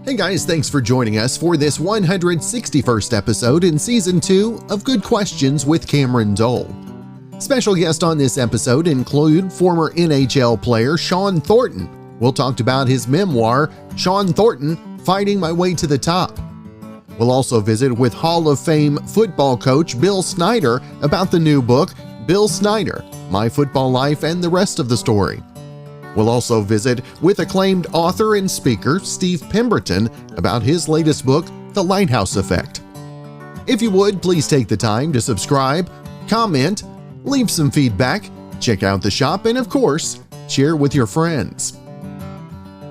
Hey guys, thanks for joining us for this 161st episode in Season 2 of Good Questions with Cameron Dole. Special guests on this episode include former NHL player Shawn Thornton. We'll talk about his memoir, Shawn Thornton, Fighting My Way to the Top. We'll also visit with Hall of Fame football coach Bill Snyder about the new book, Bill Snyder, My Football Life and the Rest of the Story. We'll also visit with acclaimed author and speaker Steve Pemberton about his latest book, The Lighthouse Effect. If you would, please take the time to subscribe, comment, leave some feedback, check out the shop, and of course, share with your friends.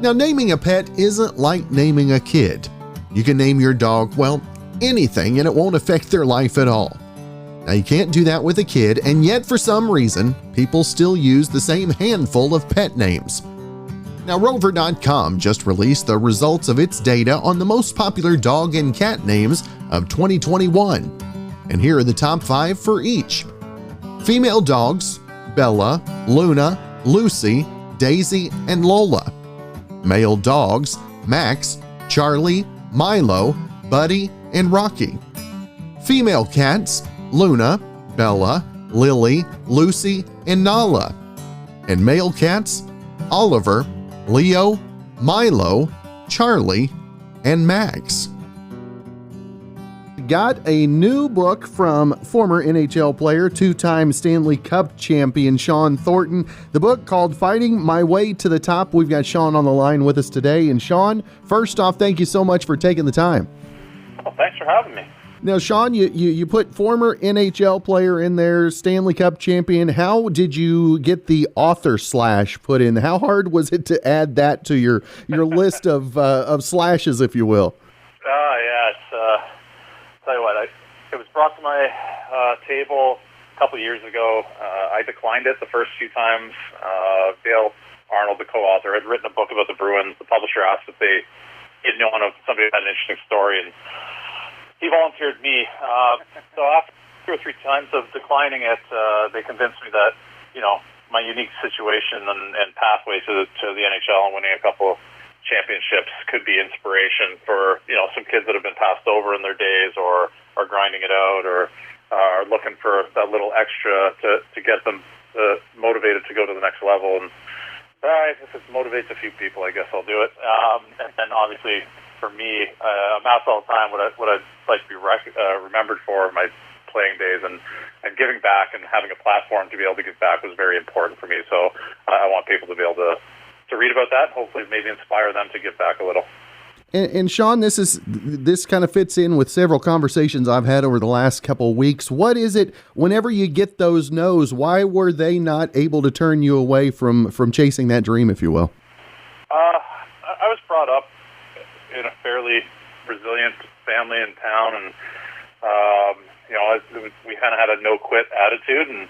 Now, naming a pet isn't like naming a kid. You can name your dog, well, anything, and it won't affect their life at all. Now, you can't do that with a kid, and yet for some reason, people still use the same handful of pet names. Now, Rover.com just released the results of its data on the most popular dog and cat names of 2021. And here are the top 5 for each. Female dogs: Bella, Luna, Lucy, Daisy, and Lola. Male dogs: Max, Charlie, Milo, Buddy, and Rocky. Female cats: Luna, Bella, Lily, Lucy, and Nala. And male cats: Oliver, Leo, Milo, Charlie, and Max. Got a new book from former NHL player, two-time Stanley Cup champion Shawn Thornton. The book called Fighting My Way to the Top. We've got Shawn on the line with us today. And Shawn, first off, thank you so much for taking the time. Well, thanks for having me. Now, Shawn, you put former NHL player in there, Stanley Cup champion. How did you get the author / put in? How hard was it to add that to your list of slashes, if you will? Yeah, tell you what, it was brought to my table a couple of years ago. I declined it the first few times. Dale Arnold, the co-author, had written a book about the Bruins. The publisher asked if they had known of somebody who had an interesting story, and he volunteered me. So after 2 or 3 times of declining it, they convinced me that, my unique situation and pathway to the NHL and winning a couple of championships could be inspiration for, some kids that have been passed over in their days or are grinding it out or are looking for that little extra to get them motivated to go to the next level. And if it motivates a few people, I guess I'll do it. And then obviously for me, I'm asked all the time what I'd like to be remembered for my playing days, and giving back and having a platform to be able to give back was very important for me. So I want people to be able to read about that, hopefully maybe inspire them to give back a little. And Shawn, this kind of fits in with several conversations I've had over the last couple of weeks. What is it, whenever you get those no's, why were they not able to turn you away from chasing that dream, if you will? I was brought up in a fairly resilient family in town, and we kind of had a no-quit attitude, and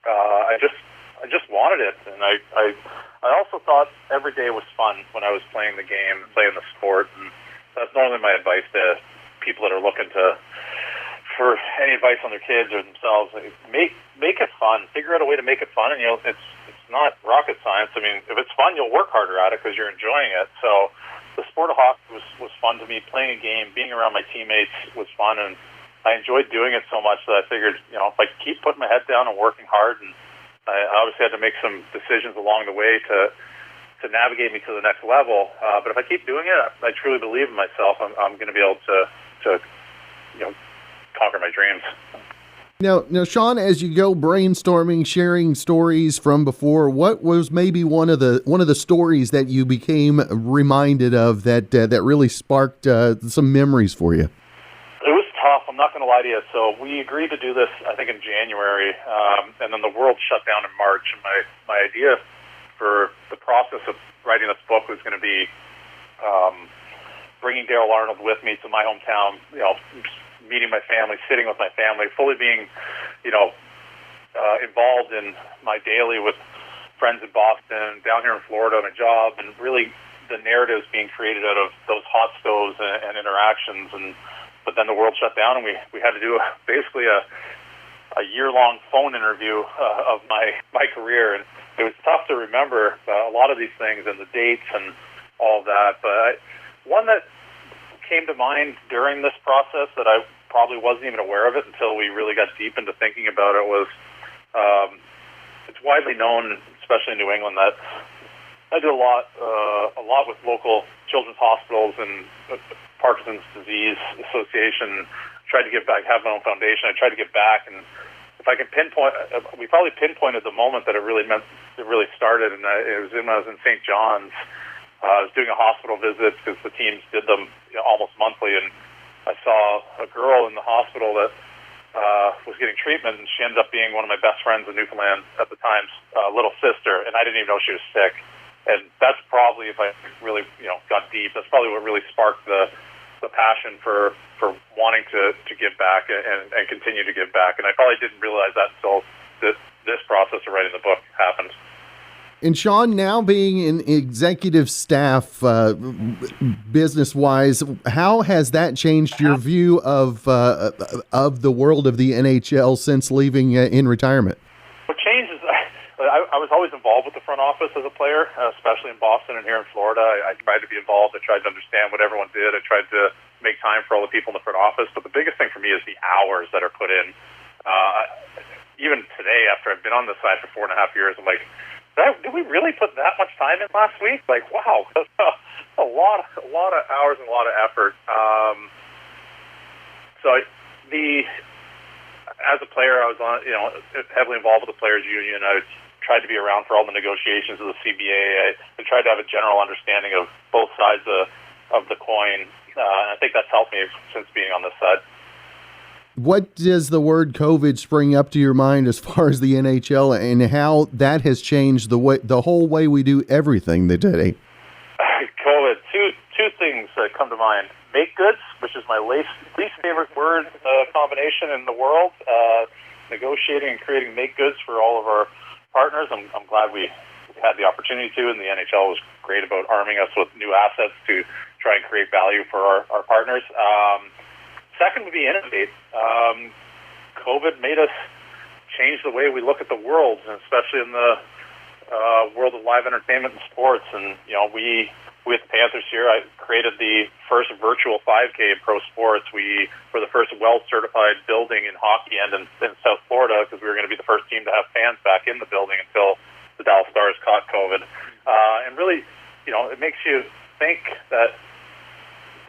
I just wanted it, and I also thought every day was fun when I was playing the game, playing the sport, and that's normally my advice to people that are looking for any advice on their kids or themselves. Make it fun. Figure out a way to make it fun, and it's not rocket science. I mean, if it's fun, you'll work harder at it because you're enjoying it. So the sport of hockey was fun to me. Playing a game, being around my teammates was fun, and I enjoyed doing it so much that I figured, if I keep putting my head down and working hard, and I obviously had to make some decisions along the way to navigate me to the next level. But if I keep doing it, I truly believe in myself. I'm going to be able to conquer my dreams. Now, Shawn, as you go brainstorming, sharing stories from before, what was maybe one of the stories that you became reminded of that really sparked some memories for you? It was tough. I'm not going to lie to you. So we agreed to do this, I think, in January, and then the world shut down in March. And my idea for the process of writing this book was going to be bringing Dale Arnold with me to my hometown, meeting my family, sitting with my family, fully being, involved in my daily with friends in Boston, down here in Florida on a job, and really the narratives being created out of those hot stoves and interactions. But then the world shut down, and we had to do basically a year-long phone interview of my career, and it was tough to remember a lot of these things and the dates and all of that. But one that came to mind during this process that I probably wasn't even aware of it until we really got deep into thinking about it was, it's widely known, especially in New England, that I did a lot with local children's hospitals and Parkinson's Disease Association. Tried to give back, have my own foundation. I tried to give back, and if I can pinpoint, we probably pinpointed the moment that it really started, and it was when I was in St. John's. I was doing a hospital visit because the teams did them almost monthly, and I saw a girl in the hospital that was getting treatment, and she ended up being one of my best friends in Newfoundland at the time, little sister, and I didn't even know she was sick. And that's probably, if I really got deep, that's probably what really sparked the passion for wanting to give back and continue to give back. And I probably didn't realize that until this process of writing the book happened. And Shawn, now being in executive staff, business-wise, how has that changed your view of the world of the NHL since leaving in retirement? What changed is I was always involved with the front office as a player, especially in Boston and here in Florida. I tried to be involved. I tried to understand what everyone did. I tried to make time for all the people in the front office. But the biggest thing for me is the hours that are put in. Even today, after I've been on this side for 4.5 years, I'm like, did we really put that much time in last week? Like, wow, that's a lot of hours and a lot of effort. As a player, I was heavily involved with the players' union. I tried to be around for all the negotiations of the CBA. I tried to have a general understanding of both sides of the coin. And I think that's helped me since being on this side. What does the word COVID spring up to your mind as far as the NHL and how that has changed the whole way we do everything today? COVID, two things that come to mind. Make goods, which is my least favorite word combination in the world. Negotiating and creating make goods for all of our partners. I'm glad we had the opportunity to, and the NHL was great about arming us with new assets to try and create value for our partners. Second would be innovate. COVID made us change the way we look at the world, and especially in the world of live entertainment and sports. And we at the Panthers here, I created the first virtual 5K in pro sports. We were the first well-certified building in hockey and in South Florida because we were going to be the first team to have fans back in the building until the Dallas Stars caught COVID. And really, it makes you think that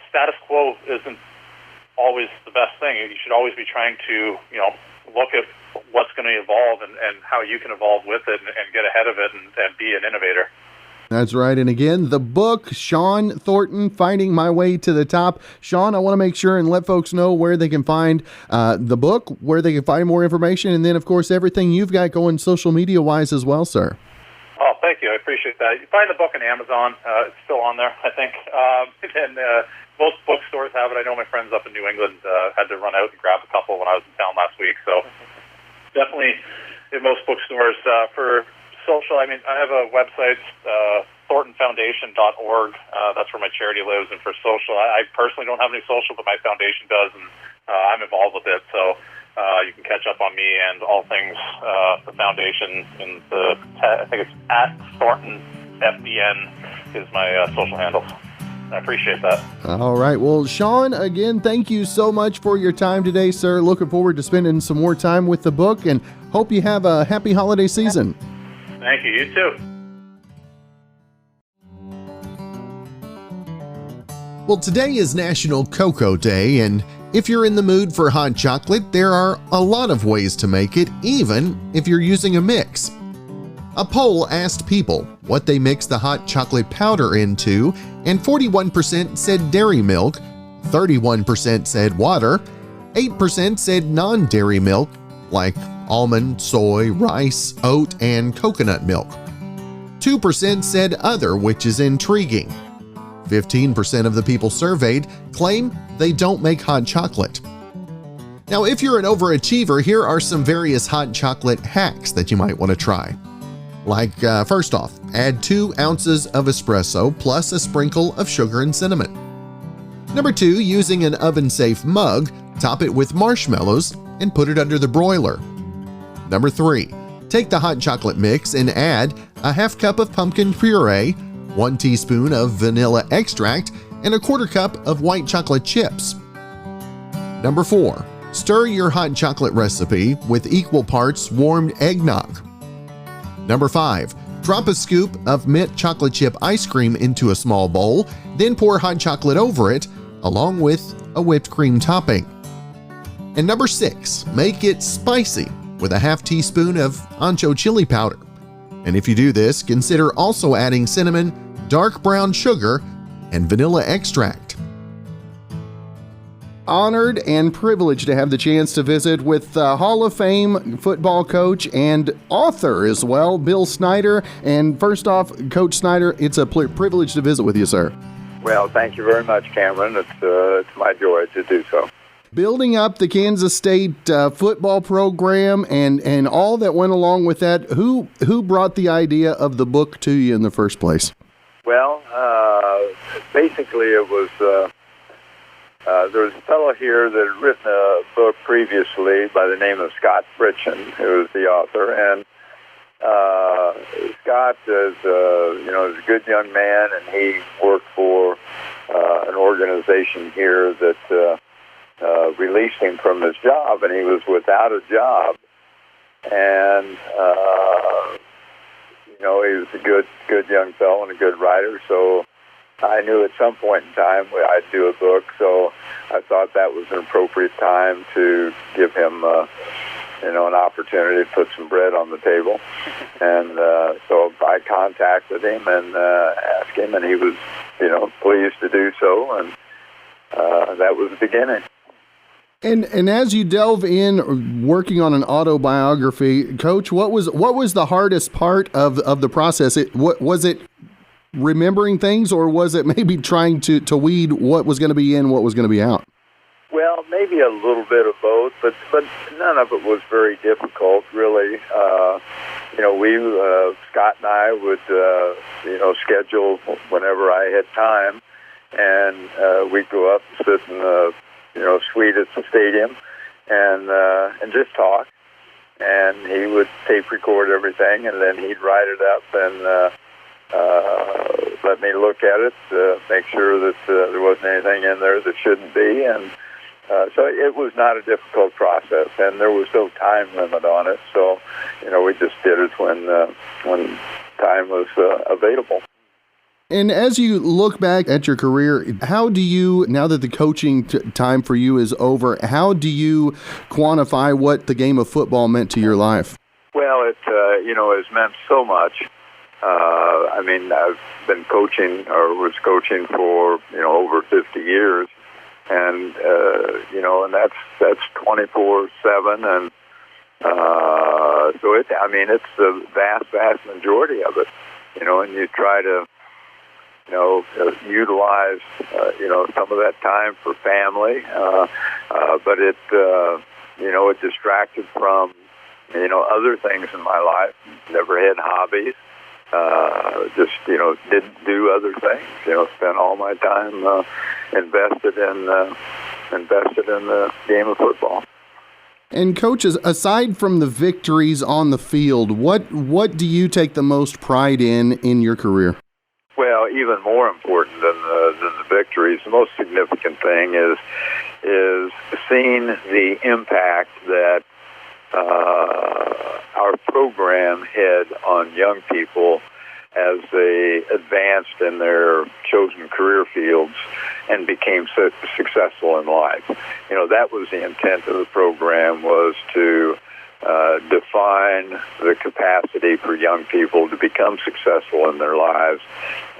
status quo isn't always the best thing. You should always be trying to, look at what's going to evolve and how you can evolve with it and get ahead of it and be an innovator. That's right. And again, the book, Shawn Thornton, Finding My Way to the Top. Shawn, I want to make sure and let folks know where they can find the book, where they can find more information, and then, of course, everything you've got going social media-wise as well, sir. Oh, thank you. I appreciate that. You find the book on Amazon. It's still on there, I think. And most bookstores have it. I know my friends up in New England had to run out and grab a couple when I was in town last week. So definitely in most bookstores. For social, I have a website, thorntonfoundation.org. That's where my charity lives. And for social, I personally don't have any social, but my foundation does, and I'm involved with it. So you can catch up on me and all things the foundation. And I think it's at ThorntonFDN is my social handle. I appreciate that. All right. Well, Shawn, again, thank you so much for your time today, sir. Looking forward to spending some more time with the book, and hope you have a happy holiday season. Thank you. You too. Well, today is National Cocoa Day, and if you're in the mood for hot chocolate, there are a lot of ways to make it, even if you're using a mix. A poll asked people what they mix the hot chocolate powder into, and 41% said dairy milk, 31% said water, 8% said non-dairy milk, like almond, soy, rice, oat, and coconut milk. 2% said other, which is intriguing. 15% of the people surveyed claim they don't make hot chocolate. Now, if you're an overachiever, here are some various hot chocolate hacks that you might want to try. Like, first off, add 2 ounces of espresso plus a sprinkle of sugar and cinnamon. Number 2, using an oven-safe mug, top it with marshmallows and put it under the broiler. Number 3, take the hot chocolate mix and add a half cup of pumpkin puree, 1 teaspoon of vanilla extract, and a quarter cup of white chocolate chips. Number 4, stir your hot chocolate recipe with equal parts warmed eggnog. Number 5, drop a scoop of mint chocolate chip ice cream into a small bowl, then pour hot chocolate over it, along with a whipped cream topping. And number 6, make it spicy with a half teaspoon of ancho chili powder. And if you do this, consider also adding cinnamon, dark brown sugar, and vanilla extract. Honored and privileged to have the chance to visit with Hall of Fame football coach and author as well, Bill Snyder. And first off, Coach Snyder, it's a privilege to visit with you, sir. Well, thank you very much, Cameron. It's my joy to do so. Building up the Kansas State football program and all that went along with that, who brought the idea of the book to you in the first place? Well, basically it was... there was a fellow here that had written a book previously by the name of Scott Fritchen, who was the author, and Scott is is a good young man, and he worked for an organization here that released him from his job, and he was without a job, and he was a good young fellow and a good writer, so I knew at some point in time I'd do a book, so I thought that was an appropriate time to give him, an opportunity to put some bread on the table. And so I contacted him and asked him, and he was, pleased to do so, and that was the beginning. And as you delve in working on an autobiography, Coach, what was the hardest part of the process? Was it remembering things, or was it maybe trying to weed what was going to be in, what was going to be out? Well, maybe a little bit of both, but none of it was very difficult, really. Scott and I would, schedule whenever I had time, and we'd go up and sit in the, suite at the stadium and just talk. And he would tape record everything, and then he'd write it up and let me look at it, make sure that there wasn't anything in there that shouldn't be, and so it was not a difficult process, and there was no time limit on it. So, we just did it when time was available. And as you look back at your career, how do you, now that the coaching time for you is over, how do you quantify what the game of football meant to your life? Well, it's meant so much. I've been coaching, or was coaching for, over 50 years. And, and that's 24/7. And, so it's the vast majority of it, and you try to, utilize, some of that time for family. But it distracted from, other things in my life. Never had hobbies. Didn't do other things. Spent all my time invested in the game of football. And coaches, aside from the victories on the field, what do you take the most pride in your career? Well, even more important than the victories, the most significant thing is seeing the impact that our program had on young people as they advanced in their chosen career fields and became successful in life. That was the intent of the program, was to define the capacity for young people to become successful in their lives,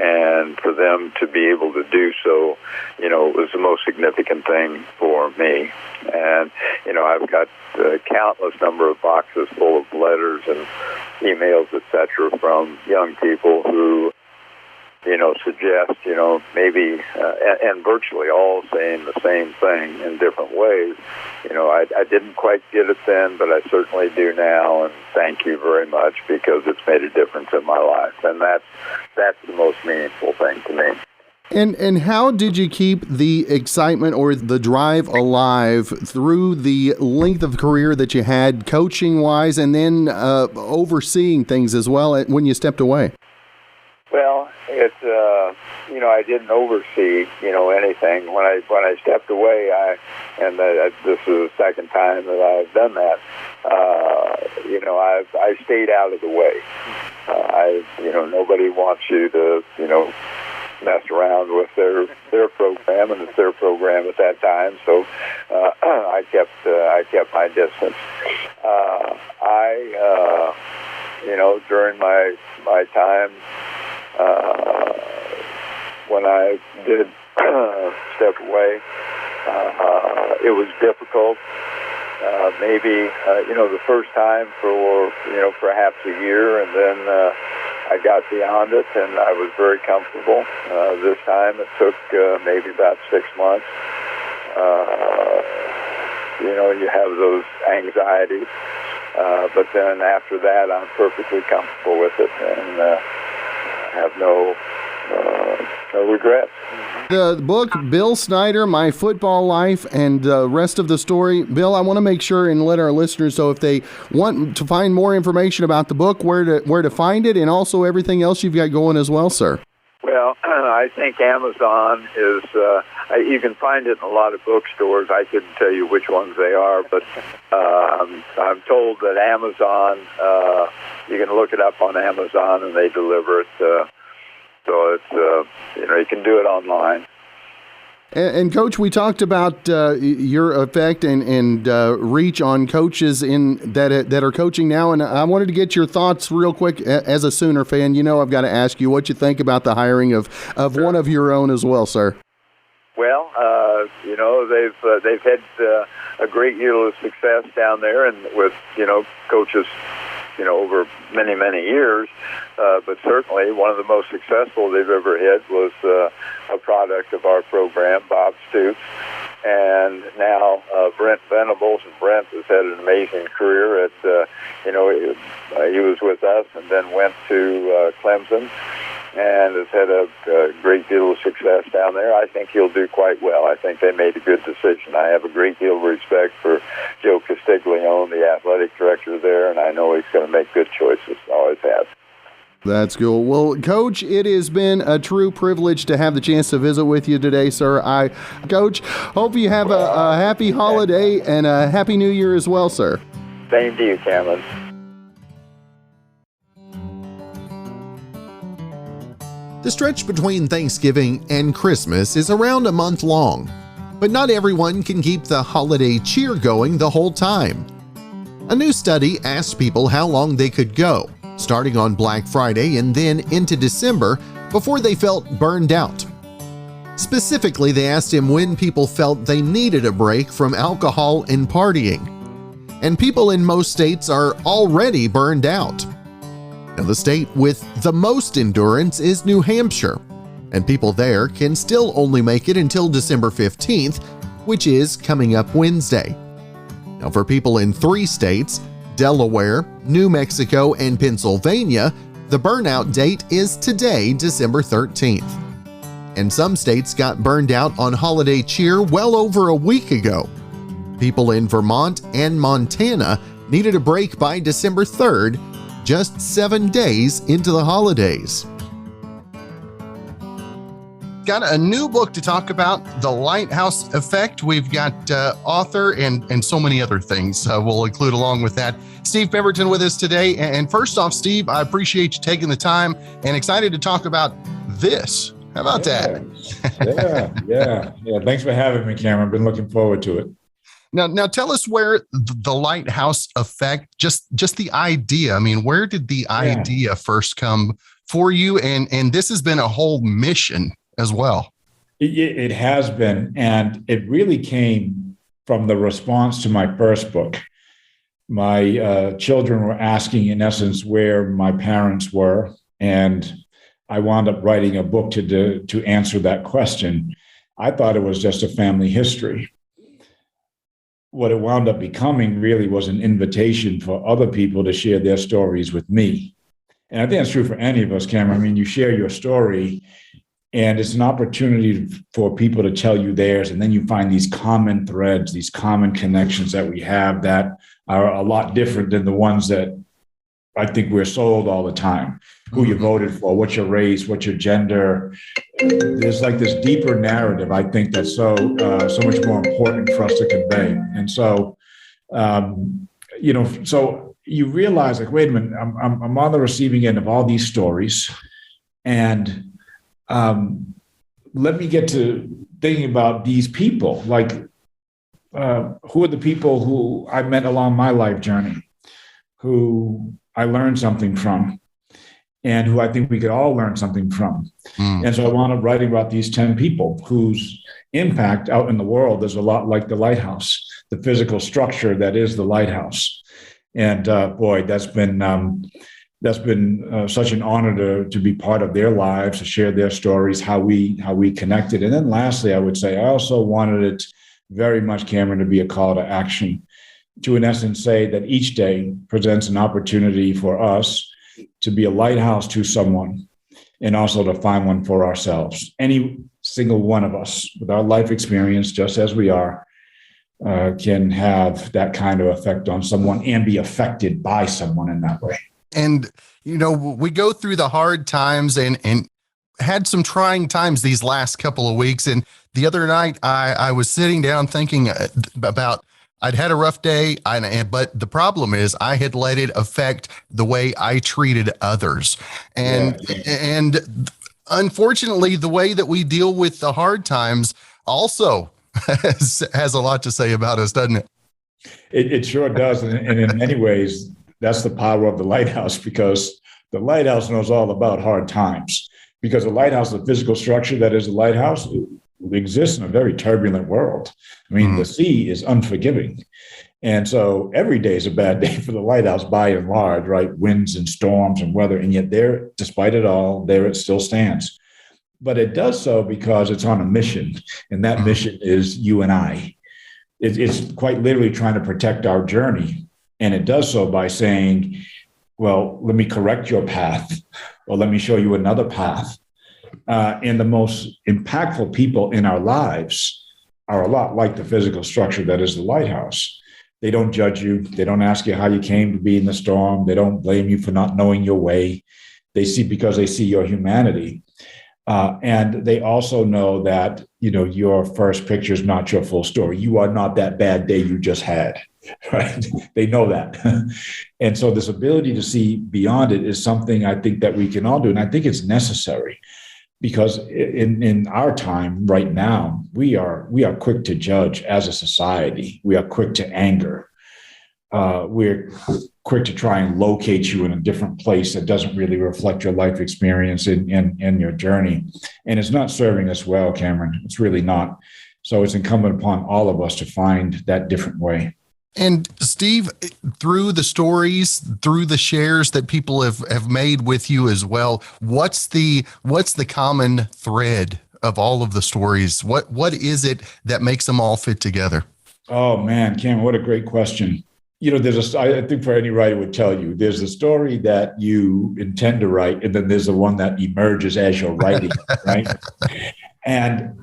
and for them to be able to do so, was the most significant thing for me. And, I've got a countless number of boxes full of letters and emails, etc., from young people who, suggest, maybe, and virtually all saying the same thing in different ways. I didn't quite get it then, but I certainly do now, and thank you very much, because it's made a difference in my life, and that's the most meaningful thing to me. And how did you keep the excitement or the drive alive through the length of career that you had, coaching-wise, and then overseeing things as well when you stepped away? Well, I didn't oversee, anything. When I stepped away, this is the second time that I've done that. I stayed out of the way. Nobody wants you to, mess around with their program, and it's their program at that time. So I kept my distance. During my time when I did step away, it was difficult. Maybe the first time for perhaps a year, and then I got beyond it, and I was very comfortable. This time it took maybe about 6 months. You have those anxieties, but then after that, I'm perfectly comfortable with it, and have no regrets. The book, Bill Snyder, My Football Life, and the rest of the story. Bill, I want to make sure and let our listeners know if they want to find more information about the book, where to find it, and also everything else you've got going as well, sir. Well, I think Amazon is, you can find it in a lot of bookstores. I couldn't tell you which ones they are, but I'm told that Amazon, you can look it up on Amazon and they deliver it. So it's, you can do it online. And Coach, we talked about your effect and reach on coaches that are coaching now, and I wanted to get your thoughts real quick as a Sooner fan. I've got to ask you what you think about the hiring of one of your own as well, sir. Well, they've had a great deal of success down there, and with coaches over many, many years. But certainly one of the most successful they've ever had was a product of our program, Bob Stoops. And now Brent Venables. And Brent has had an amazing career at, he was with us and then went to Clemson and has had a great deal of success down there. I think he'll do quite well. I think they made a good decision. I have a great deal of respect for Joe Castiglione, the athletic director there, and I know he's going to make good choices. Always has. That's cool. Well, Coach, it has been a true privilege to have the chance to visit with you today, sir. Coach, hope you have a happy holiday and a happy New Year as well, sir. Same to you, Cameron. The stretch between Thanksgiving and Christmas is around a month long, but not everyone can keep the holiday cheer going the whole time. A new study asked people how long they could go, starting on Black Friday and then into December, before they felt burned out. Specifically, they asked him when people felt they needed a break from alcohol and partying. And people in most states are already burned out. Now, the state with the most endurance is New Hampshire, and people there can still only make it until December 15th, which is coming up Wednesday. Now, for people in 3 states, Delaware, New Mexico, and Pennsylvania, the burnout date is today, December 13th. And some states got burned out on holiday cheer well over a week ago. People in Vermont and Montana needed a break by December 3rd, just 7 days into the holidays. Got a new book to talk about, The Lighthouse Effect. We've got author and so many other things we'll include along with that. Steve Pemberton with us today. And first off, Steve, I appreciate you taking the time and excited to talk about this. How about that? Yeah. Thanks for having me, Cameron. I've been looking forward to it. Now tell us where the Lighthouse Effect, just the idea. I mean, where did the idea first come for you? And this has been a whole mission as well. It has been, and it really came from the response to my first book. My children were asking, in essence, where my parents were, and I wound up writing a book to answer that question. I thought it was just a family history. What it wound up becoming really was an invitation for other people to share their stories with me. And I think that's true for any of us, Cameron. I mean, you share your story, and it's an opportunity for people to tell you theirs. And then you find these common threads, these common connections that we have that are a lot different than the ones that I think we're sold all the time. Who you voted for, what's your race, what's your gender. There's like this deeper narrative, I think, that's so much more important for us to convey. And so, so you realize, like, wait a minute, I'm on the receiving end of all these stories. And let me get to thinking about these people. Like, who are the people who I met along my life journey, who I learned something from, and who I think we could all learn something from. And so I wound up writing about these 10 people whose impact out in the world is a lot like the lighthouse, the physical structure that is the lighthouse. And boy, that's been such an honor to be part of their lives, to share their stories, how we connected. And then lastly, I would say I also wanted it very much, Cameron, to be a call to action, to in essence say that each day presents an opportunity for us to be a lighthouse to someone, and also to find one for ourselves. Any single one of us with our life experience, just as we are, can have that kind of effect on someone and be affected by someone in that way. And, we go through the hard times and had some trying times these last couple of weeks. And the other night I was sitting down thinking about, I'd had a rough day, but the problem is I had let it affect the way I treated others. And unfortunately, the way that we deal with the hard times also has a lot to say about us, doesn't it? It sure does. And in many ways, that's the power of the lighthouse, because the lighthouse knows all about hard times. Because the lighthouse, the physical structure that is the lighthouse, exists in a very turbulent world. I mean, the sea is unforgiving. And so every day is a bad day for the lighthouse by and large, right? Winds and storms and weather. And yet there, despite it all, there it still stands. But it does so because it's on a mission. And that mission is you and I. It's quite literally trying to protect our journey. And it does so by saying, well, let me correct your path, or let me show you another path. And the most impactful people in our lives are a lot like the physical structure that is the lighthouse. They don't judge you. They don't ask you how you came to be in the storm. They don't blame you for not knowing your way. They see your humanity. And they also know that, your first picture is not your full story. You are not that bad day you just had, right? They know that. And so this ability to see beyond it is something I think that we can all do. And I think it's necessary. Because in our time right now, we are quick to judge as a society. We are quick to anger. We're quick to try and locate you in a different place that doesn't really reflect your life experience and your journey. And it's not serving us well, Cameron. It's really not. So it's incumbent upon all of us to find that different way. And Steve, through the stories, through the shares that people have made with you as well, what's the common thread of all of the stories? What is it that makes them all fit together? Oh man, Cameron, what a great question. I think for any writer would tell you, there's a story that you intend to write, and then there's the one that emerges as you're writing, right? And,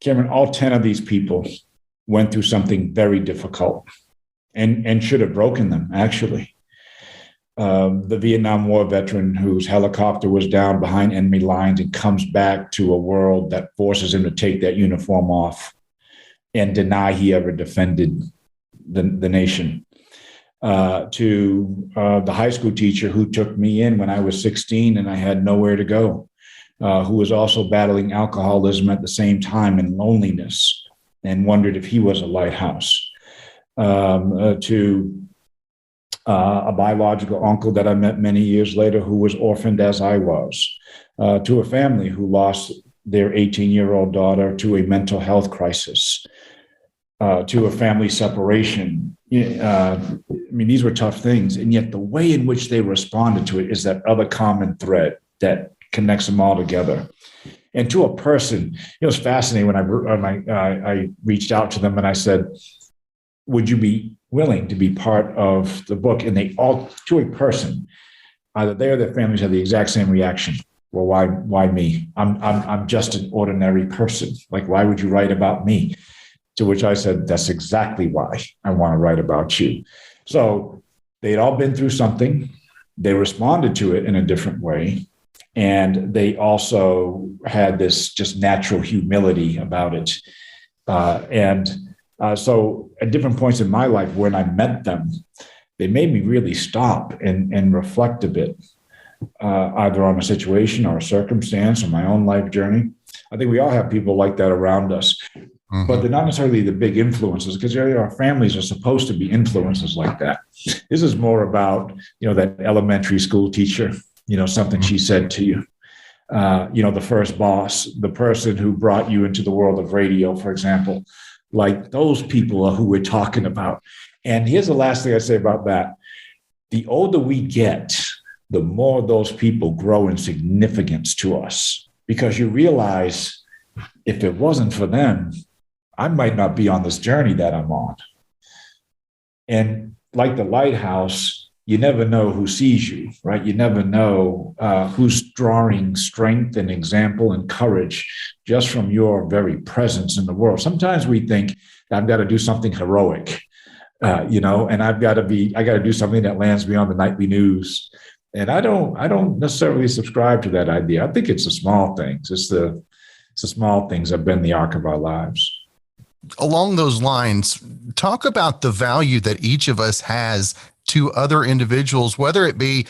Cameron, all 10 of these people went through something very difficult and should have broken them, actually. The Vietnam War veteran whose helicopter was down behind enemy lines and comes back to a world that forces him to take that uniform off and deny he ever defended the nation. To the high school teacher who took me in when I was 16 and I had nowhere to go, who was also battling alcoholism at the same time and loneliness, and wondered if he was a lighthouse, to a biological uncle that I met many years later who was orphaned as I was, to a family who lost their 18-year-old daughter to a mental health crisis, to a family separation. These were tough things. And yet the way in which they responded to it is that other common thread that connects them all together. And to a person, it was fascinating when I reached out to them and I said, would you be willing to be part of the book? And they all, to a person, either they or their families had the exact same reaction. Well, why me? I'm just an ordinary person. Like, why would you write about me? To which I said, that's exactly why I want to write about you. So they'd all been through something. They responded to it in a different way. And they also had this just natural humility about it. So at different points in my life, when I met them, they made me really stop and reflect a bit, either on a situation or a circumstance or my own life journey. I think we all have people like that around us, but they're not necessarily the big influences, because our families are supposed to be influences like that. This is more about, that elementary school teacher, something she said to you, the first boss, the person who brought you into the world of radio, for example. Like, those people are who we're talking about. And here's the last thing I say about that. The older we get, the more those people grow in significance to us, because you realize if it wasn't for them, I might not be on this journey that I'm on. And like the lighthouse, you never know who sees you, right? You never know who's drawing strength and example and courage just from your very presence in the world. Sometimes we think, I've got to do something heroic, and I got to do something that lands me on the nightly news. And I don't necessarily subscribe to that idea. I think it's the small things. It's the small things that bend the arc of our lives. Along those lines, talk about the value that each of us has to other individuals, whether it be,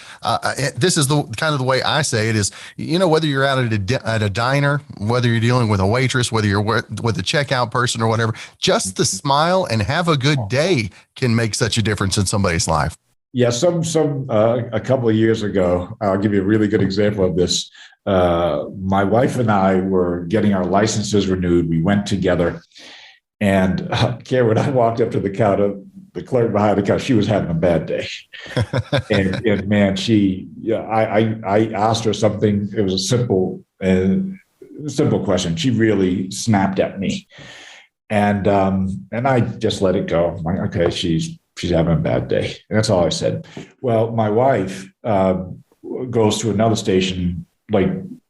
this is the kind of the way I say it is, whether you're out at a diner, whether you're dealing with a waitress, whether you're with a checkout person or whatever, just the smile and have a good day can make such a difference in somebody's life. Yeah, a couple of years ago, I'll give you a really good example of this. My wife and I were getting our licenses renewed. We went together, and Karen, I walked up to the counter. The clerk behind the counter, she was having a bad day, and man, I asked her something. It was a simple question. She really snapped at me, and I just let it go. I'm like, okay, she's having a bad day. And that's all I said. Well, my wife goes to another station, like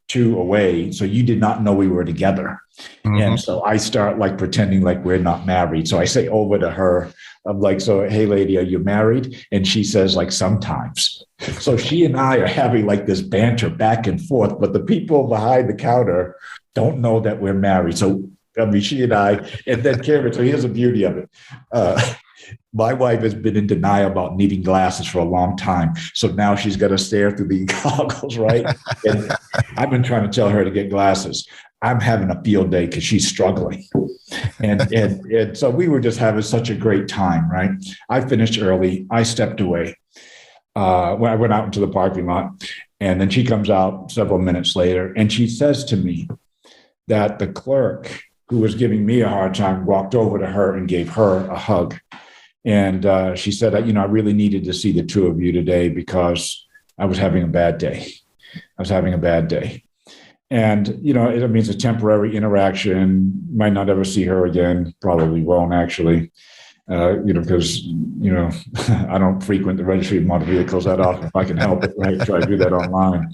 2 away. So you did not know we were together. And so I start like pretending like we're not married. So I say over to her, I'm like, so, hey lady, are you married? And she says, like, sometimes. So she and I are having like this banter back and forth, but the people behind the counter don't know that we're married. So, she and I, and then Karen, so here's the beauty of it. My wife has been in denial about needing glasses for a long time. So now she's got to stare through the goggles, right? And I've been trying to tell her to get glasses. I'm having a field day because she's struggling. And so we were just having such a great time, right? I finished early. I stepped away when I went out into the parking lot. And then she comes out several minutes later, and she says to me that the clerk who was giving me a hard time walked over to her and gave her a hug. And she said, I really needed to see the two of you today because I was having a bad day. And, it means a temporary interaction, might not ever see her again, probably won't actually, because, I don't frequent the registry of motor vehicles that often if I can help it, right? Try to do that online.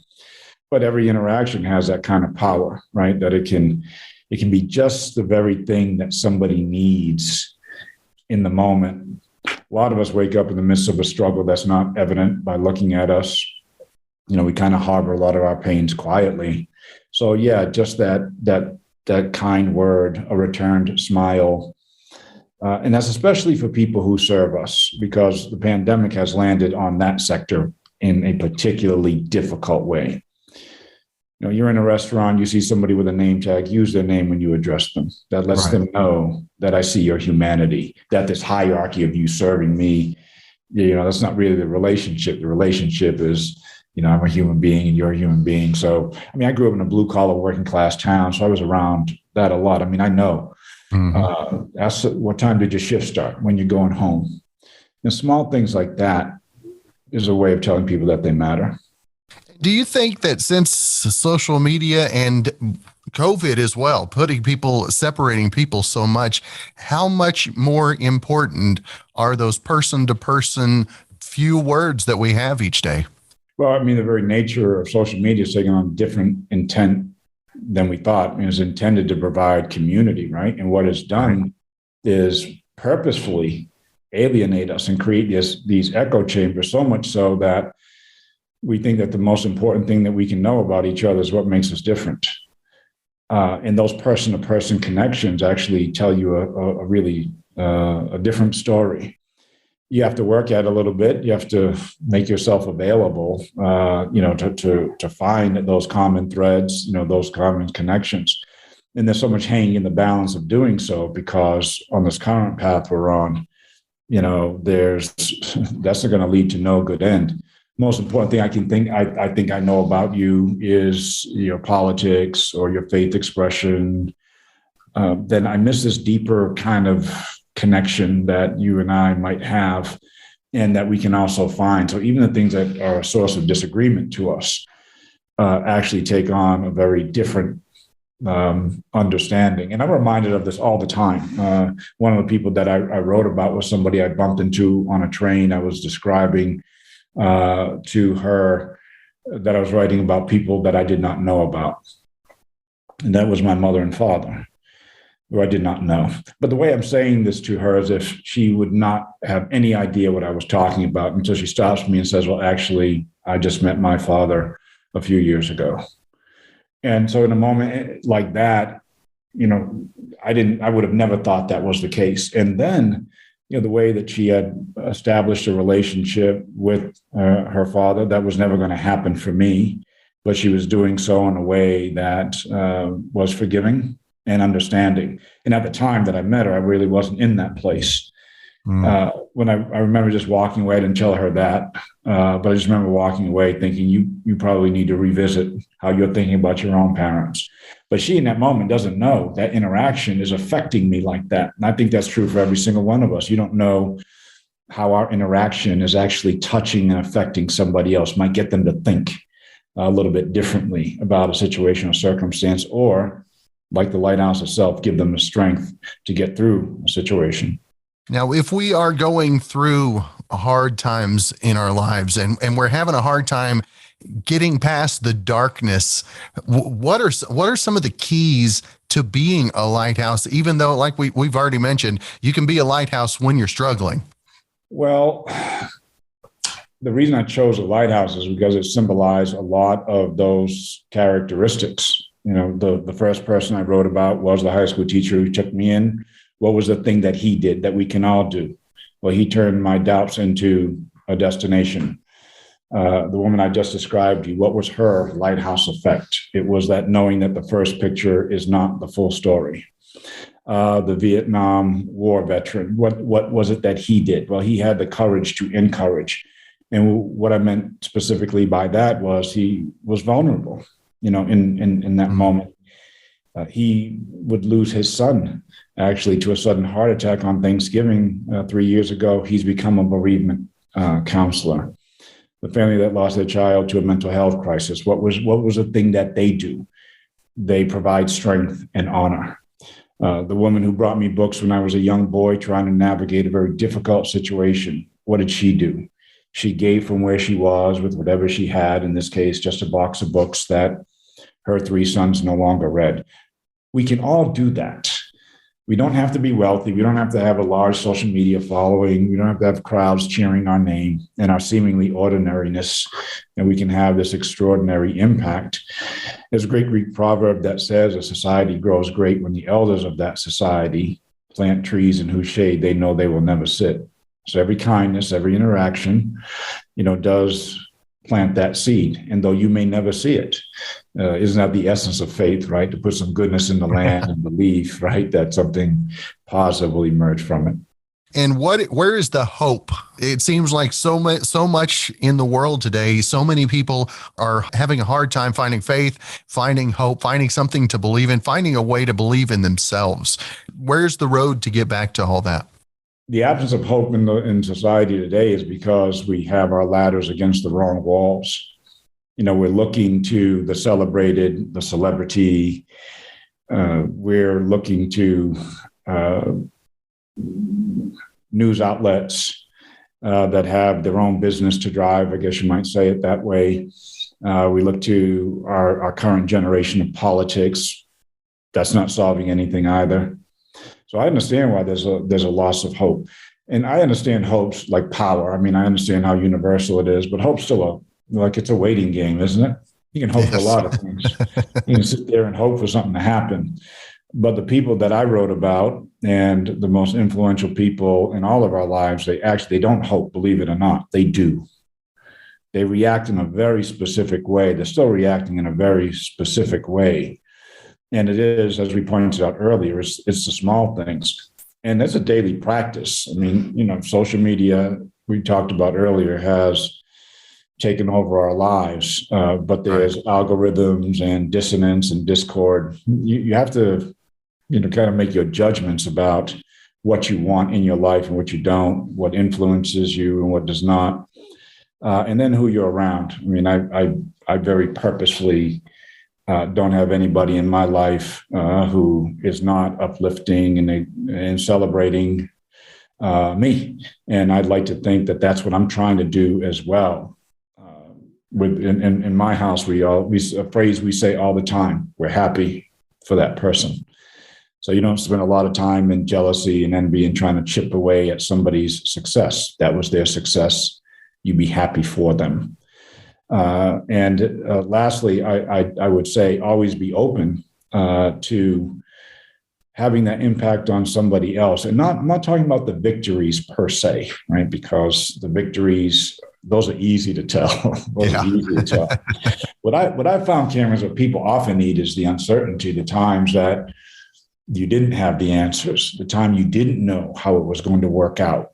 But every interaction has that kind of power, right? That it can be just the very thing that somebody needs in the moment. A lot of us wake up in the midst of a struggle that's not evident by looking at us. We kind of harbor a lot of our pains quietly. So yeah, just that kind word, a returned smile. And that's especially for people who serve us, because the pandemic has landed on that sector in a particularly difficult way. You're in a restaurant, you see somebody with a name tag, use their name when you address them. That lets them know that I see your humanity, that this hierarchy of you serving me, that's not really the relationship. The relationship is, I'm a human being and you're a human being. So, I grew up in a blue collar working class town, so I was around that a lot. I know. Ask what time did your shift start, when you're going home. Small things like that is a way of telling people that they matter. Do you think that since social media and COVID as well, separating people so much, how much more important are those person-to-person few words that we have each day? Well, the very nature of social media is taking on different intent than we thought. It was intended to provide community, right? And what it's done is purposefully alienate us and create these echo chambers, so much so that we think that the most important thing that we can know about each other is what makes us different. And those person-to-person connections actually tell you a really different story. You have to work at it a little bit. You have to make yourself available, to find those common threads, those common connections. And there's so much hanging in the balance of doing so, because on this current path we're on, that's going to lead to no good end. Most important thing I think I know about you is your politics or your faith expression. Then I miss this deeper kind of connection that you and I might have, and that we can also find. So even the things that are a source of disagreement to us actually take on a very different understanding. And I'm reminded of this all the time. One of the people that I wrote about was somebody I bumped into on a train. I was describing to her that I was writing about people that I did not know about. And that was my mother and father, who I did not know. But the way I'm saying this to her is if she would not have any idea what I was talking about until she stops me and says, well, actually, I just met my father a few years ago. And so in a moment like that, I would have never thought that was the case. And then, the way that she had established a relationship with her father, that was never going to happen for me, but she was doing so in a way that was forgiving and understanding. And at the time that I met her, I really wasn't in that place. When I remember just walking away, I didn't tell her that, but I just remember walking away thinking, you probably need to revisit how you're thinking about your own parents. But she in that moment doesn't know that interaction is affecting me like that. And I think that's true for every single one of us. You don't know how our interaction is actually touching and affecting somebody else, might get them to think a little bit differently about a situation or circumstance, or like the lighthouse itself, give them the strength to get through a situation. Now, if we are going through hard times in our lives and we're having a hard time getting past the darkness, what are some of the keys to being a lighthouse, even though, like we've already mentioned, you can be a lighthouse when you're struggling? Well, the reason I chose a lighthouse is because it symbolized a lot of those characteristics. The first person I wrote about was the high school teacher who took me in. What was the thing that he did that we can all do? Well, he turned my doubts into a destination. The woman I just described to you, what was her lighthouse effect? It was that knowing that the first picture is not the full story. The Vietnam War veteran, what was it that he did? Well, he had the courage to encourage. And what I meant specifically by that was he was vulnerable, in that moment. He would lose his son, actually, to a sudden heart attack on Thanksgiving 3 years ago. He's become a bereavement counselor. The family that lost their child to a mental health crisis, what was the thing that they do? They provide strength and honor. The woman who brought me books when I was a young boy trying to navigate a very difficult situation, what did she do? She gave from where she was with whatever she had, in this case, just a box of books that her 3 sons no longer read. We can all do that. We don't have to be wealthy. We don't have to have a large social media following. We don't have to have crowds cheering our name and our seemingly ordinariness, and we can have this extraordinary impact. There's a great Greek proverb that says a society grows great when the elders of that society plant trees in whose shade they know they will never sit. So every kindness, every interaction, does plant that seed. And though you may never see it, isn't that the essence of faith, right? To put some goodness in the land and believe, right, that something positive will emerge from it. And where is the hope? It seems like so much in the world today, so many people are having a hard time finding faith, finding hope, finding something to believe in, finding a way to believe in themselves. Where's the road to get back to all that? The absence of hope in society today is because we have our ladders against the wrong walls. We're looking to the celebrated, the celebrity. We're looking to news outlets that have their own business to drive, I guess you might say it that way. We look to our current generation of politics. That's not solving anything either. So I understand why there's a loss of hope. And I understand hope's like power. I mean, I understand how universal it is, but hope's still it's a waiting game, isn't it? You can hope for a lot of things. You can sit there and hope for something to happen. But the people that I wrote about and the most influential people in all of our lives, they don't hope, believe it or not. They do. They react in a very specific way. They're still reacting in a very specific way. And it is, as we pointed out earlier, it's the small things. And that's a daily practice. I mean, social media, we talked about earlier, has taken over our lives, but there's algorithms and dissonance and discord. You have to, kind of make your judgments about what you want in your life and what you don't, what influences you and what does not, and then who you're around. I mean, I very purposefully don't have anybody in my life who is not uplifting and celebrating me. And I'd like to think that that's what I'm trying to do as well. In my house, a phrase we say all the time: we're happy for that person. So you don't spend a lot of time in jealousy and envy and trying to chip away at somebody's success. That was their success. You be happy for them. And lastly, I would say always be open to having that impact on somebody else. And I'm not talking about the victories per se, right? Because the victories, those are easy to tell. What I found, Cameron, is what people often need is the uncertainty, the times that you didn't have the answers, the time you didn't know how it was going to work out,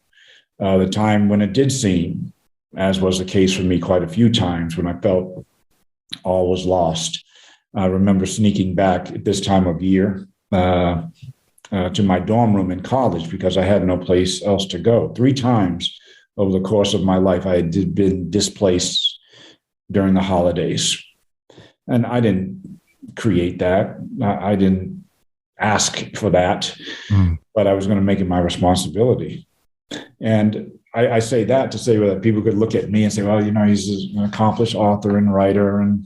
the time when it did seem, as was the case for me quite a few times, when I felt all was lost. I remember sneaking back at this time of year to my dorm room in college because I had no place else to go. 3 times over the course of my life, I had been displaced during the holidays. And I didn't create that. I didn't ask for that, but I was going to make it my responsibility. And I say that to say that people could look at me and say, well, he's an accomplished author and writer,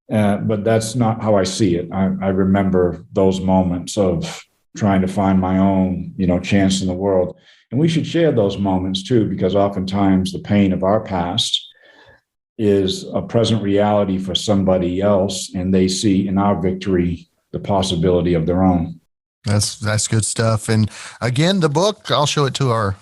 but that's not how I see it. I remember those moments of trying to find my own, chance in the world. And we should share those moments too, because oftentimes the pain of our past is a present reality for somebody else, and they see in our victory the possibility of their own. That's good stuff. And again, the book, I'll show it to our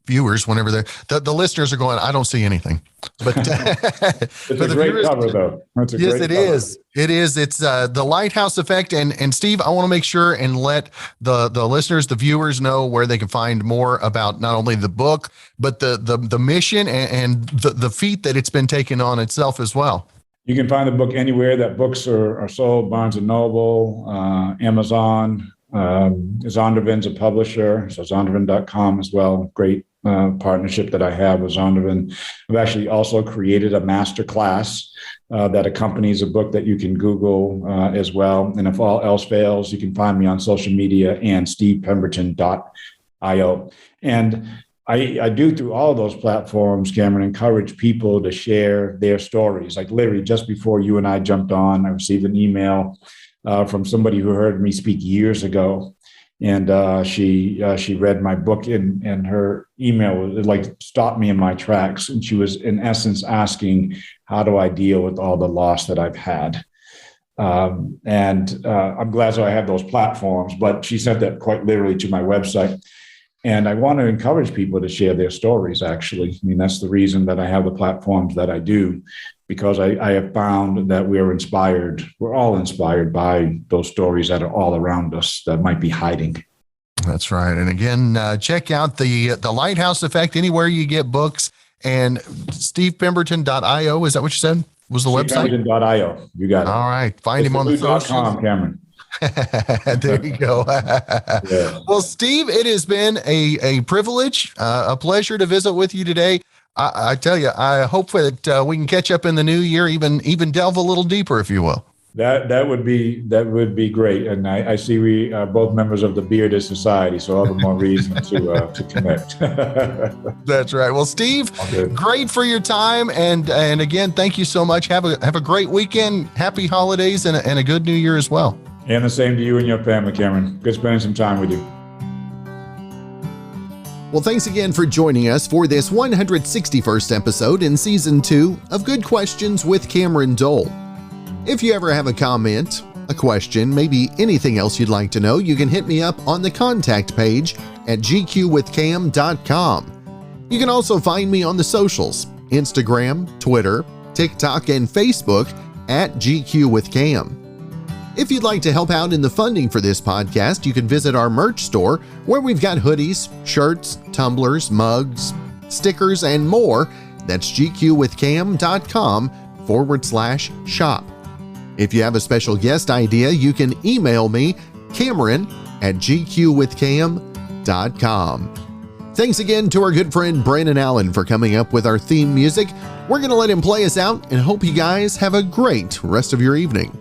viewers whenever the listeners are going, I don't see anything. But it's a great cover, though. Yes, it is. It is. It's the Lighthouse Effect. And Steve, I want to make sure and let the listeners, the viewers, know where they can find more about not only the book, but the mission and the feat that it's been taking on itself as well. You can find the book anywhere that books are sold: Barnes and Noble, Amazon. Zondervan's a publisher, so zondervan.com as well. Great partnership that I have with Zondervan. I've actually also created a master class that accompanies a book that you can Google as well. And if all else fails, you can find me on social media and stevepemberton.io. And I do, through all of those platforms, Cameron, encourage people to share their stories. Like literally just before you and I jumped on, I received an email from somebody who heard me speak years ago. And she read my book, and her email stopped me in my tracks. And she was in essence asking, how do I deal with all the loss that I've had? And I'm glad I have those platforms, but she sent that quite literally to my website. And I want to encourage people to share their stories, actually. I mean, that's the reason that I have the platforms that I do, because I have found that we're all inspired by those stories that are all around us that might be hiding. That's right. And again, check out the Lighthouse Effect anywhere you get books, and stevepemberton.io. Is that what you said was the website? Stevepemberton.io. You got it. All right. Find him on the socials. Cameron. There you go. Yeah. Well, Steve, it has been a privilege, a pleasure to visit with you today. I tell you, I hope that we can catch up in the new year, even delve a little deeper, if you will. That would be great. And I see we are both members of the Bearded Society, so all the more reason to connect. That's right. Well, Steve, great for your time, and again, thank you so much. Have a great weekend, happy holidays, and a good new year as well. And the same to you and your family, Cameron. Good spending some time with you. Well, thanks again for joining us for this 161st episode in Season 2 of Good Questions with Cameron Dole. If you ever have a comment, a question, maybe anything else you'd like to know, you can hit me up on the contact page at gqwithcam.com. You can also find me on the socials, Instagram, Twitter, TikTok, and Facebook at GQWithCam. If you'd like to help out in the funding for this podcast, you can visit our merch store where we've got hoodies, shirts, tumblers, mugs, stickers, and more. That's gqwithcam.com/shop. If you have a special guest idea, you can email me, Cameron@gqwithcam.com. Thanks again to our good friend Brandon Allen for coming up with our theme music. We're going to let him play us out and hope you guys have a great rest of your evening.